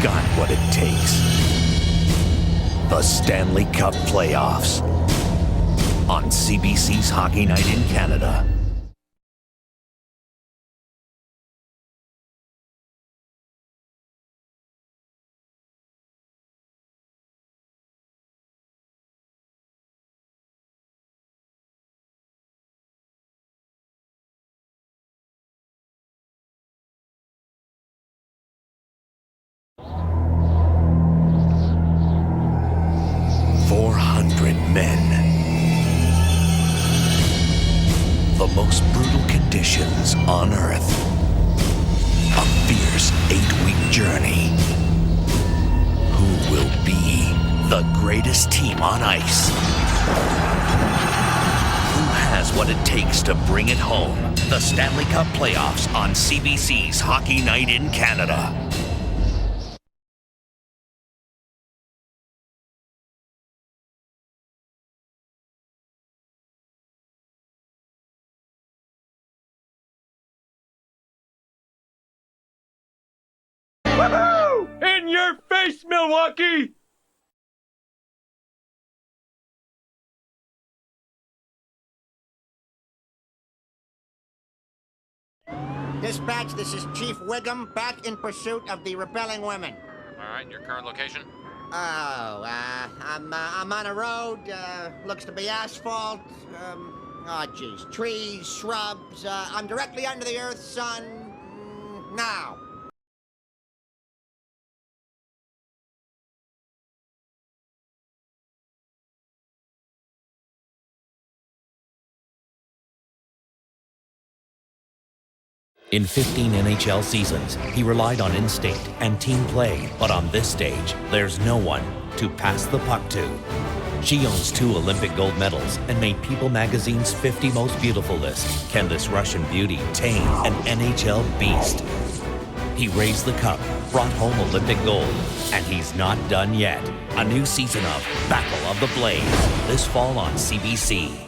got what it takes. The Stanley Cup Playoffs on CBC's Hockey Night in Canada. Men. The most brutal conditions on Earth. A fierce 8-week journey. Who will be the greatest team on ice? Who has what it takes to bring it home? The Stanley Cup Playoffs on CBC's Hockey Night in Canada. Woohoo! In your face, Milwaukee! Dispatch, this is Chief Wiggum, back in pursuit of the rebelling women. All right, your current location? I'm on a road, looks to be asphalt, trees, shrubs, I'm directly under the Earth's sun, now. In 15 NHL seasons, he relied on instinct and team play, but on this stage, there's no one to pass the puck to. She owns 2 Olympic gold medals and made People Magazine's 50 Most Beautiful list. Can this Russian beauty tame an NHL beast? He raised the cup, brought home Olympic gold, and he's not done yet. A new season of Battle of the Blades, this fall on CBC.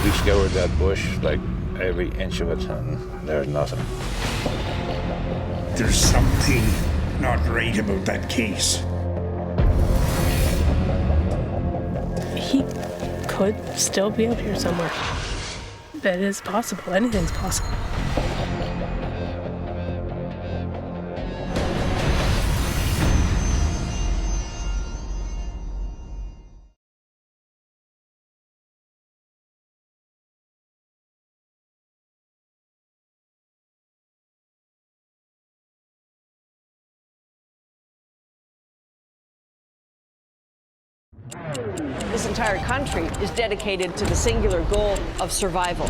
We scoured that bush like every inch of it, and there's nothing. There's something not right about that case. He could still be up here somewhere. That is possible. Anything's possible. This entire country is dedicated to the singular goal of survival.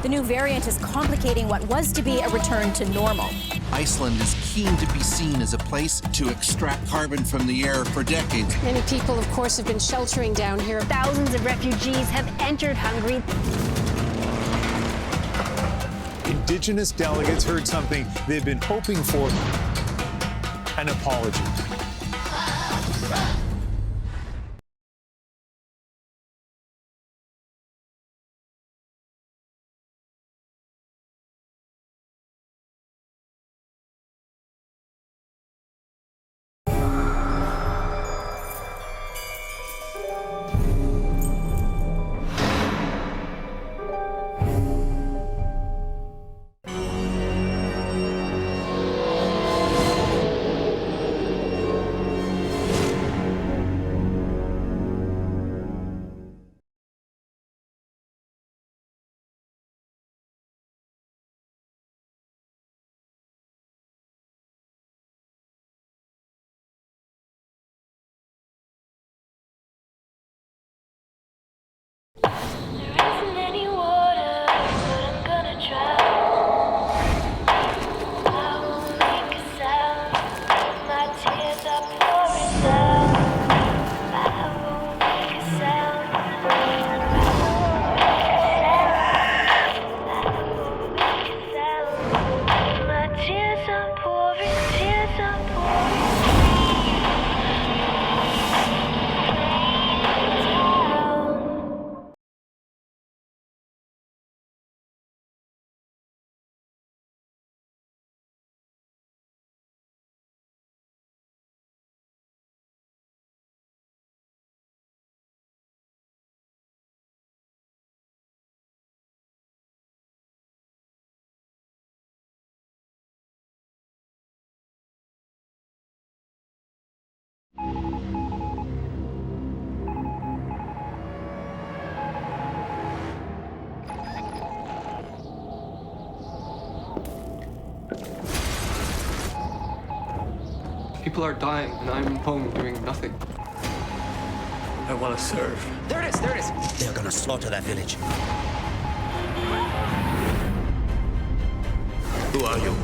The new variant is complicating what was to be a return to normal. Iceland is keen to be seen as a place to extract carbon from the air for decades. Many people, of course, have been sheltering down here. Thousands of refugees have entered Hungary. Indigenous delegates heard something they've been hoping for: an apology. People are dying, and I'm home doing nothing. I want to serve. There it is, there it is. They're gonna slaughter that village. Who are you?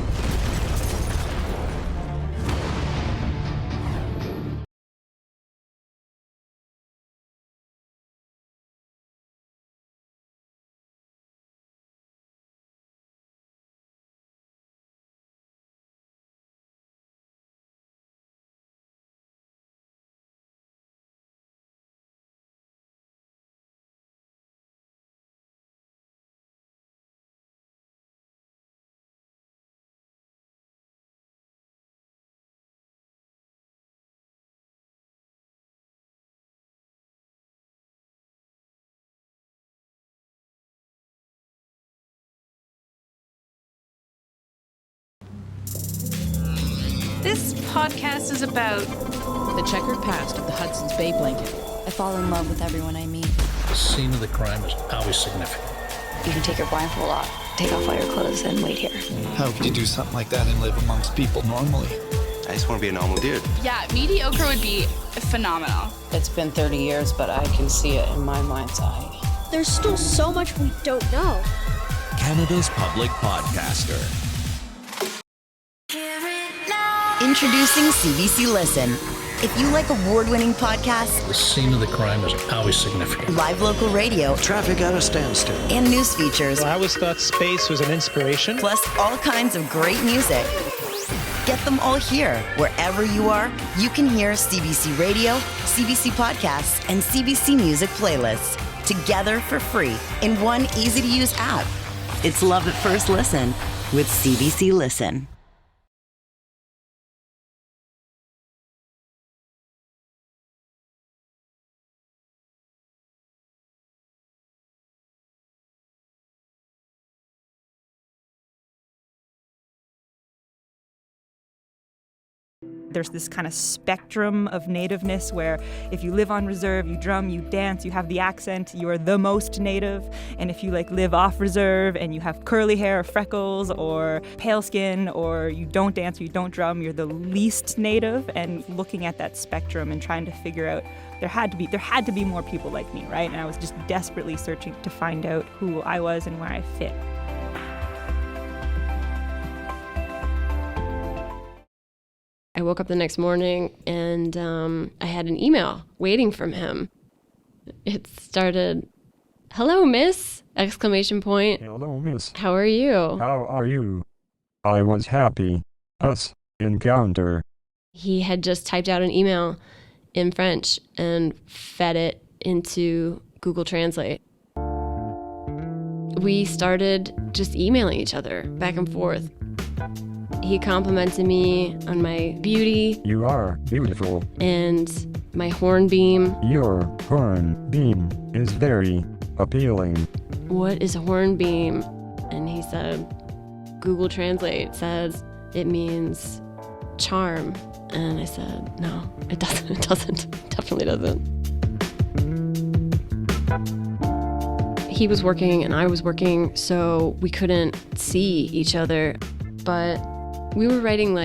This podcast is about the checkered past of the Hudson's Bay blanket. I fall in love with everyone I meet. The scene of the crime is always significant. You can take your blindfold off, take off all your clothes, and wait here. How could you do something like that and live amongst people normally? I just want to be a normal dude. Yeah, mediocre would be phenomenal. It's been 30 years, but I can see it in my mind's eye. There's still so much we don't know. Canada's public podcaster. Introducing CBC Listen. If you like award-winning podcasts, the scene of the crime is always significant. Live local radio, traffic at a standstill, and news features. Well, I always thought space was an inspiration. Plus all kinds of great music. Get them all here. Wherever you are, you can hear CBC Radio, CBC Podcasts, and CBC Music playlists together for free in one easy-to-use app. It's love at first listen with CBC Listen. There's this kind of spectrum of nativeness where if you live on reserve, you drum, you dance, you have the accent, you are the most native. And if you live off reserve and you have curly hair or freckles or pale skin or you don't dance or you don't drum, you're the least native. And looking at that spectrum and trying to figure out there had to be more people like me, right? And I was just desperately searching to find out who I was and where I fit. I woke up the next morning and I had an email waiting from him. It started, "Hello, miss!" ! Hello, miss. How are you? How are you? I was happy. Us encounter. He had just typed out an email in French and fed it into Google Translate. We started just emailing each other back and forth. He complimented me on my beauty. You are beautiful. And my horn beam. Your horn beam is very appealing. What is horn beam? And he said, Google Translate says it means charm. And I said, no, it doesn't. It doesn't. It definitely doesn't. He was working and I was working, so we couldn't see each other. But we were writing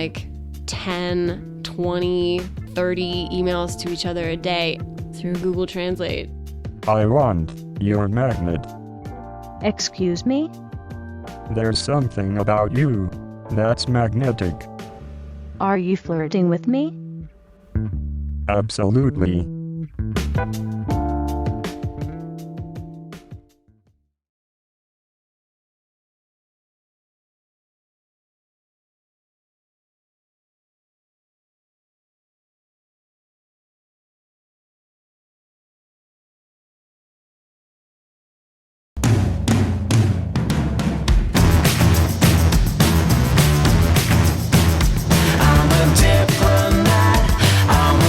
10, 20, 30 emails to each other a day through Google Translate. I want your magnet. Excuse me? There's something about you that's magnetic. Are you flirting with me? Absolutely.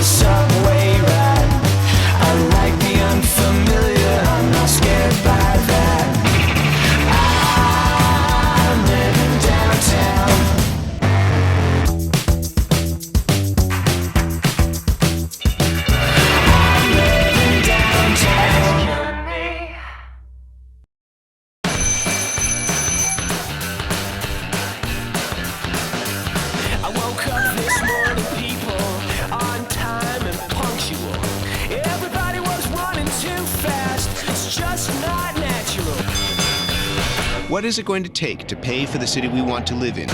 Subway ride. I like What is it going to take to pay for the city we want to live in?